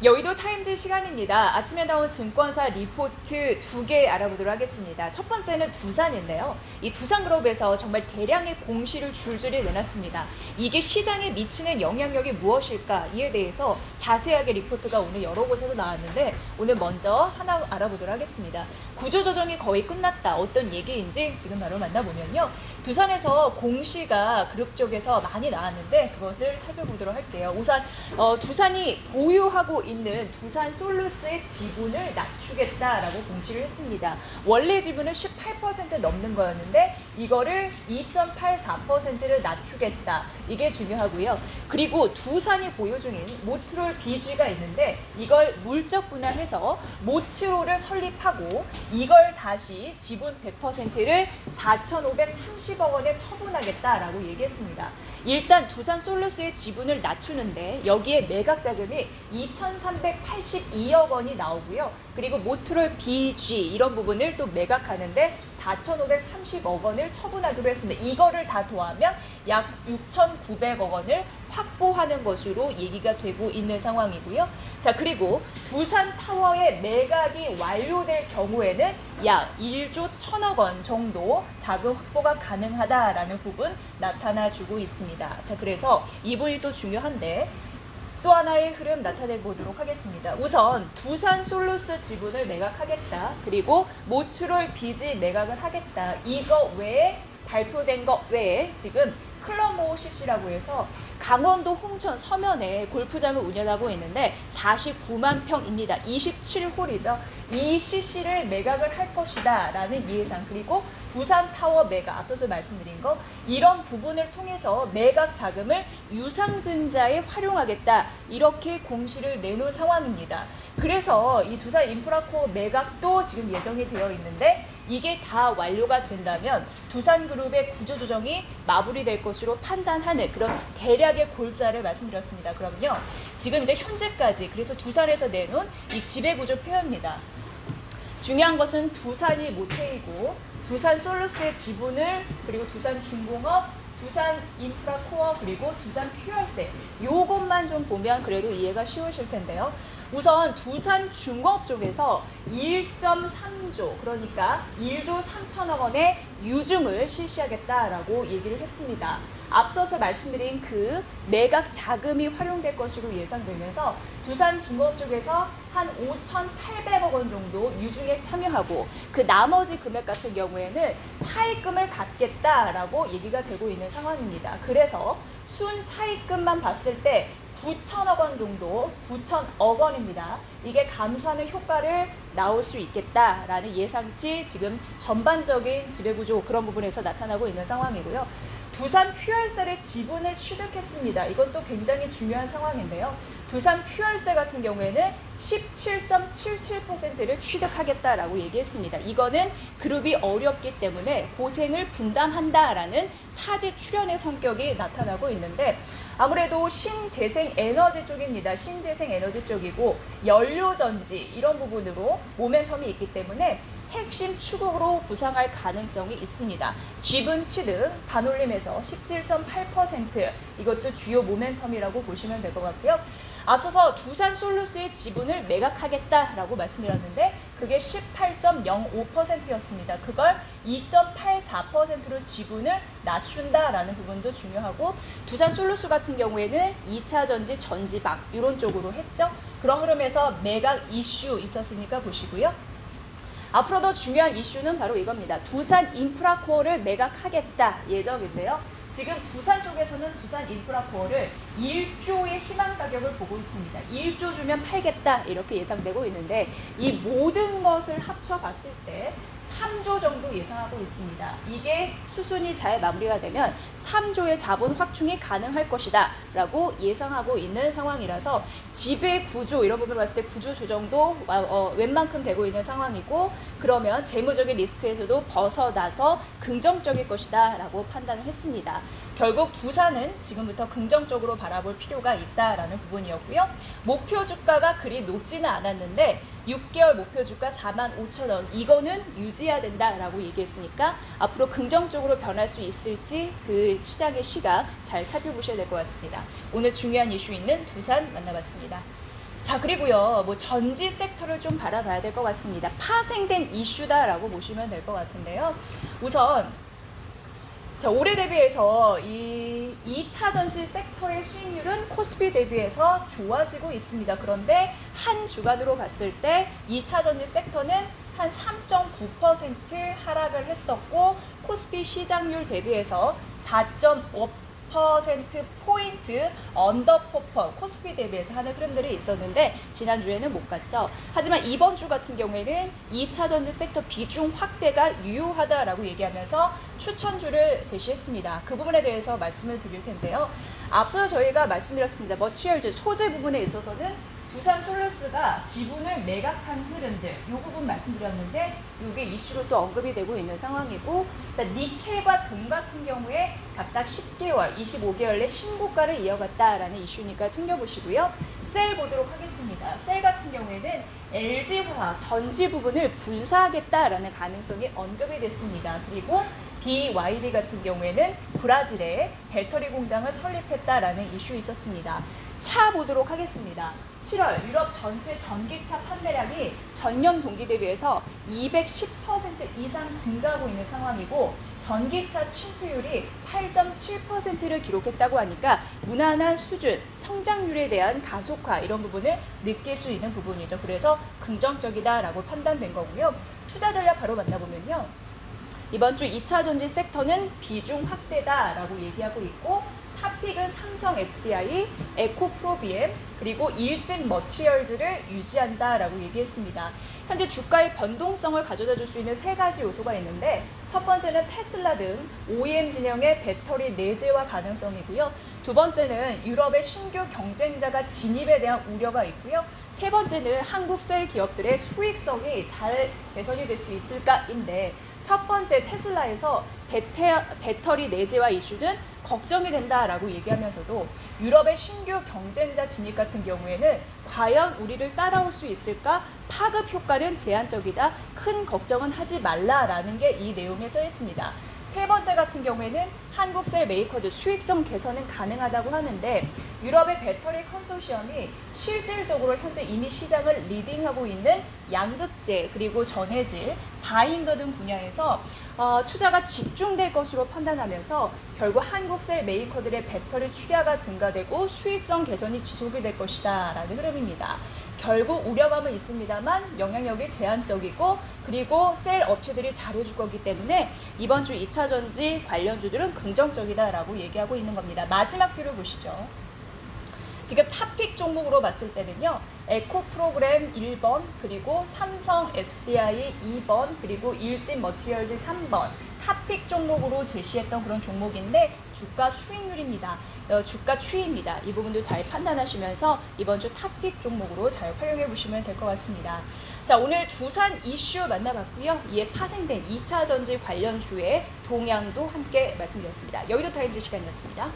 여의도 타임즈 시간입니다. 아침에 나온 증권사 리포트 2개 알아보도록 하겠습니다. 첫 번째는 두산인데요. 이 두산그룹에서 정말 대량의 공시를 줄줄이 내놨습니다. 이게 시장에 미치는 영향력이 무엇일까? 이에 대해서 자세하게 리포트가 오늘 여러 곳에서 나왔는데 오늘 먼저 하나 알아보도록 하겠습니다. 구조조정이 거의 끝났다. 어떤 얘기인지 지금 바로 만나보면요. 두산에서 공시가 그룹 쪽에서 많이 나왔는데 그것을 살펴보도록 할게요. 우선 두산이 보유하고 있는 두산 솔루스의 지분을 낮추겠다라고 공시를 했습니다. 원래 지분은 18% 넘는 거였는데 이거를 2.84%를 낮추겠다. 이게 중요하고요. 그리고 두산이 보유 중인 모트롤 BG가 있는데 이걸 물적 분할해서 모트롤을 설립하고 이걸 다시 지분 100%를 4,530억 원에 처분하겠다라고 얘기했습니다. 일단 두산 솔루스의 지분을 낮추는데 여기에 매각 자금이 2,382억 원이 나오고요. 그리고 모트롤 BG 이런 부분을 또 매각하는데 4,530억 원을 처분하기로 했습니다. 이거를 다 더하면 약 6,900억 원을 확보하는 것으로 얘기가 되고 있는 상황이고요. 자, 그리고 두산타워의 매각이 완료될 경우에는 약 1조 1,000억 원 정도 자금 확보가 가능하다라는 부분 나타나주고 있습니다. 자, 그래서 이 부분이 또 중요한데 또 하나의 흐름 나타내 보도록 하겠습니다. 우선 두산 솔루스 지분을 매각하겠다. 그리고 모트롤 BG 매각을 하겠다. 이거 외에 발표된 것 외에 지금 클럽모 CC라고 해서 강원도 홍천 서면에 골프장을 운영하고 있는데 49만 평입니다. 27홀이죠. 이 CC를 매각을 할 것이다 라는 예상, 그리고 두산타워 매각, 앞서서 말씀드린 거 이런 부분을 통해서 매각 자금을 유상증자에 활용하겠다 이렇게 공시를 내놓은 상황입니다. 그래서 이 두산 인프라코어 매각도 지금 예정이 되어 있는데 이게 다 완료가 된다면 두산그룹의 구조조정이 마무리될 것으로 판단하는 그런 대략의 골자를 말씀드렸습니다. 그럼요, 지금 이제 현재까지 그래서 두산에서 내놓은 이 지배구조 표현입니다. 중요한 것은 두산이 모태이고 두산 솔루스의 지분을, 그리고 두산중공업, 두산 인프라코어, 그리고 두산 퓨얼셀 요것만 좀 보면 그래도 이해가 쉬우실 텐데요. 우선 두산중공업 쪽에서 1.3조 그러니까 1조 3천억 원의 유증을 실시하겠다라고 얘기를 했습니다. 앞서서 말씀드린 그 매각 자금이 활용될 것으로 예상되면서 두산중공업 쪽에서 한 5,800억 원 정도 유증에 참여하고 그 나머지 금액 같은 경우에는 차입금을 갖겠다라고 얘기가 되고 있는 상황입니다. 그래서 순 차입금만 봤을 때 9천억 원 정도, 9천억 원입니다. 이게 감소하는 효과를 나올 수 있겠다라는 예상치 지금 전반적인 지배구조 그런 부분에서 나타나고 있는 상황이고요. 두산 퓨얼셀의 지분을 취득했습니다. 이것도 굉장히 중요한 상황인데요. 두산 퓨얼셀 같은 경우에는 17.77%를 취득하겠다라고 얘기했습니다. 이거는 그룹이 어렵기 때문에 고생을 분담한다라는 사지 출연의 성격이 나타나고 있는데 아무래도 신재생 에너지 쪽입니다. 신재생 에너지 쪽이고 연료전지 이런 부분으로 모멘텀이 있기 때문에 핵심 추국으로 부상할 가능성이 있습니다. 지분 취득 반올림에서 17.8% 이것도 주요 모멘텀이라고 보시면 될 것 같고요. 앞서서 두산 솔루스의 지분을 매각하겠다라고 말씀드렸는데 그게 18.05%였습니다. 그걸 2.84%로 지분을 낮춘다라는 부분도 중요하고 두산 솔루스 같은 경우에는 2차 전지 전지박 이런 쪽으로 했죠. 그런 흐름에서 매각 이슈 있었으니까 보시고요. 앞으로 더 중요한 이슈는 바로 이겁니다. 두산 인프라코어를 매각하겠다 예정인데요. 지금 두산 쪽에서는 두산 인프라코어를 1조의 희망 가격을 보고 있습니다. 1조 주면 팔겠다 이렇게 예상되고 있는데 이 모든 것을 합쳐봤을 때 3조 정도 예상하고 있습니다. 이게 수순이 잘 마무리가 되면 3조의 자본 확충이 가능할 것이다 라고 예상하고 있는 상황이라서 지배 구조 이런 부분을 봤을 때 구조 조정도 웬만큼 되고 있는 상황이고 그러면 재무적인 리스크에서도 벗어나서 긍정적일 것이다 라고 판단을 했습니다. 결국 두산은 지금부터 긍정적으로 바라볼 필요가 있다라는 부분이었고요. 목표 주가가 그리 높지는 않았는데 6개월 목표 주가 45,000원 이거는 유지해야 된다라고 얘기했으니까 앞으로 긍정적으로 변할 수 있을지 그 시장의 시각 잘 살펴보셔야 될 것 같습니다. 오늘 중요한 이슈 있는 두산 만나봤습니다. 자, 그리고요, 뭐 전지 섹터를 좀 바라봐야 될 것 같습니다. 파생된 이슈다라고 보시면 될 것 같은데요. 우선 자, 올해 대비해서 이 2차 전지 섹터의 수익률은 코스피 대비해서 좋아지고 있습니다. 그런데 한 주간으로 봤을 때 2차 전지 섹터는 한 3.9% 하락을 했었고 코스피 시장률 대비해서 4.5%포인트 언더퍼폼 코스피 대비해서 하는 흐름들이 있었는데 지난주에는 못 갔죠. 하지만 이번 주 같은 경우에는 2차 전지 섹터 비중 확대가 유효하다라고 얘기하면서 추천주를 제시했습니다. 그 부분에 대해서 말씀을 드릴 텐데요. 앞서 저희가 말씀드렸습니다. 머티리얼즈 소재 부분에 있어서는 두산 솔루스가 지분을 매각한 흐름들 이 부분 말씀드렸는데 이게 이슈로 또 언급이 되고 있는 상황이고 자 니켈과 동 같은 경우에 각각 10개월, 25개월 내 신고가를 이어갔다라는 이슈니까 챙겨보시고요. 셀 보도록 하겠습니다. 셀 같은 경우에는 LG화학 전지 부분을 분사하겠다라는 가능성이 언급이 됐습니다. 그리고 BYD 같은 경우에는 브라질에 배터리 공장을 설립했다라는 이슈 있었습니다. 차 보도록 하겠습니다. 7월 유럽 전체 전기차 판매량이 전년 동기 대비해서 210% 이상 증가하고 있는 상황이고 전기차 침투율이 8.7%를 기록했다고 하니까 무난한 수준, 성장률에 대한 가속화 이런 부분을 느낄 수 있는 부분이죠. 그래서 긍정적이다라고 판단된 거고요. 투자 전략 바로 만나보면요. 이번 주 2차 전지 섹터는 비중 확대다라고 얘기하고 있고 탑픽은 삼성 SDI, 에코프로비엠, 그리고 일진 머티리얼즈를 유지한다라고 얘기했습니다. 현재 주가의 변동성을 가져다 줄 수 있는 세 가지 요소가 있는데 첫 번째는 테슬라 등 OEM 진영의 배터리 내재화 가능성이고요. 두 번째는 유럽의 신규 경쟁자가 진입에 대한 우려가 있고요. 세 번째는 한국 셀 기업들의 수익성이 잘 개선이 될 수 있을까인데 첫 번째 테슬라에서 배터리 내재화 이슈는 걱정이 된다라고 얘기하면서도 유럽의 신규 경쟁자 진입 같은 경우에는 과연 우리를 따라올 수 있을까? 파급 효과는 제한적이다. 큰 걱정은 하지 말라라는 게 이 내용에 써 있습니다. 세 번째 같은 경우에는 한국셀 메이커들 수익성 개선은 가능하다고 하는데 유럽의 배터리 컨소시엄이 실질적으로 현재 이미 시장을 리딩하고 있는 양극재 그리고 전해질, 다인거 등 분야에서 투자가 집중될 것으로 판단하면서 결국 한국셀 메이커들의 배터리 출하가 증가되고 수익성 개선이 지속이 될 것이다 라는 흐름입니다. 결국 우려감은 있습니다만 영향력이 제한적이고 그리고 셀 업체들이 잘해줄 거기 때문에 이번 주 2차 전지 관련주들은 긍정적이다라고 얘기하고 있는 겁니다. 마지막 표를 보시죠. 지금 탑픽 종목으로 봤을 때는요. 에코프로그램 1번, 그리고 삼성 SDI 2번, 그리고 일진 머티리얼즈 3번 탑픽 종목으로 제시했던 그런 종목인데 주가 수익률입니다. 주가 추이입니다. 이 부분도 잘 판단하시면서 이번 주 탑픽 종목으로 잘 활용해 보시면 될 것 같습니다. 자, 오늘 두산 이슈 만나봤고요. 이에 파생된 2차 전지 관련주의 동향도 함께 말씀드렸습니다. 여의도 타임즈 시간이었습니다.